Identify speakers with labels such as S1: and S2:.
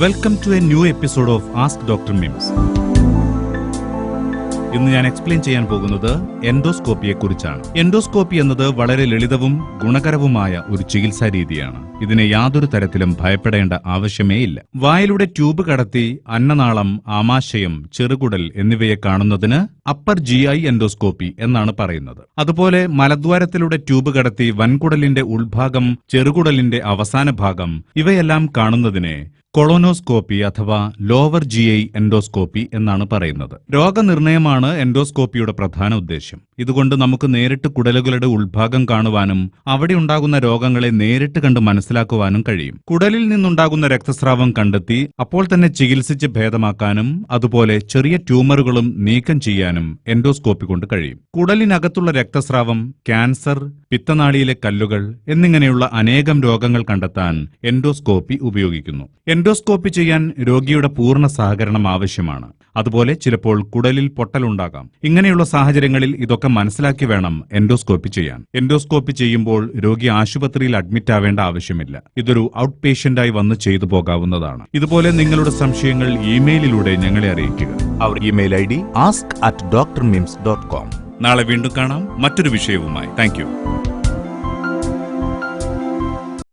S1: Welcome to a new episode of ask doctor MIMS. ഇന്ന് ഞാൻ explain ചെയ്യാൻ പോകുന്നത് എൻഡോസ്കോപ്പിയെ കുറിച്ചാണ്. എൻഡോസ്കോപ്പി എന്നത് വളരെ ലളിതവും ഗുണകരവുമായ ഒരു ചികിത്സാ രീതിയാണ്. ഇതിനെ യാതൊരു തരത്തിലും ഭയപ്പെടേണ്ട ആവശ്യമേ ഇല്ല. വായിലൂടെ ട്യൂബ് കടത്തി അന്നനാളം, ആമാശയം, ചെറുകുടൽ എന്നിവയെ കാണുന്നതിന് അപ്പർ GI എൻഡോസ്കോപ്പി എന്നാണ് പറയുന്നത്. അതുപോലെ മലദ്വാരത്തിലൂടെ ട്യൂബ് കടത്തി വൻകുടലിന്റെ ഉൾഭാഗം, ചെറുകുടലിന്റെ അവസാന ഭാഗം ഇവയെല്ലാം കാണുന്നതിനെ കൊളോനോസ്കോപ്പി അഥവാ ലോവർ GI എൻഡോസ്കോപ്പി എന്നാണ് പറയുന്നത്. രോഗനിർണയമാണ് എൻഡോസ്കോപ്പിയുടെ പ്രധാന ഉദ്ദേശ്യം. ഇതുകൊണ്ട് നമുക്ക് നേരിട്ട് കുടലുകളുടെ ഉൾഭാഗം കാണുവാനും അവിടെ ഉണ്ടാകുന്ന രോഗങ്ങളെ നേരിട്ട് കണ്ട് മനസ്സിലാക്കുവാനും കഴിയും. കുടലിൽ നിന്നുണ്ടാകുന്ന രക്തസ്രാവം കണ്ടെത്തി അപ്പോൾ തന്നെ ചികിത്സിച്ച് ഭേദമാക്കാനും അതുപോലെ ചെറിയ ട്യൂമറുകളും നീക്കം ചെയ്യാനും എൻഡോസ്കോപ്പി കൊണ്ട് കഴിയും. കുടലിനകത്തുള്ള രക്തസ്രാവം, ക്യാൻസർ, പിത്തനാളിയിലെ കല്ലുകൾ എന്നിങ്ങനെയുള്ള അനേകം രോഗങ്ങൾ കണ്ടെത്താൻ എൻഡോസ്കോപ്പി ഉപയോഗിക്കുന്നു. എൻഡോസ്കോപ്പി ചെയ്യാൻ രോഗിയുടെ പൂർണ്ണ സഹകരണം ആവശ്യമാണ്. അതുപോലെ ചിലപ്പോൾ കുടലിൽ പൊട്ടലുണ്ടാകാം. ഇങ്ങനെയുള്ള സാഹചര്യങ്ങളിൽ ഇതൊക്കെ മനസ്സിലാക്കി വേണം എൻഡോസ്കോപ്പി ചെയ്യാൻ. എൻഡോസ്കോപ്പി ചെയ്യുമ്പോൾ രോഗി ആശുപത്രിയിൽ അഡ്മിറ്റ് ആവേണ്ട ആവശ്യമില്ല. ഇതൊരു ഔട്ട് പേഷ്യന്റായി വന്ന് ചെയ്തു പോകാവുന്നതാണ്. ഇതുപോലെ നിങ്ങളുടെ സംശയങ്ങൾ ഇമെയിലിലൂടെ ഞങ്ങളെ അറിയിക്കുക.
S2: അവർ ഇമെയിൽ ID ask@drmims.com.
S1: നാളെ വീണ്ടും കാണാം മറ്റൊരു വിഷയവുമായി. Thank you.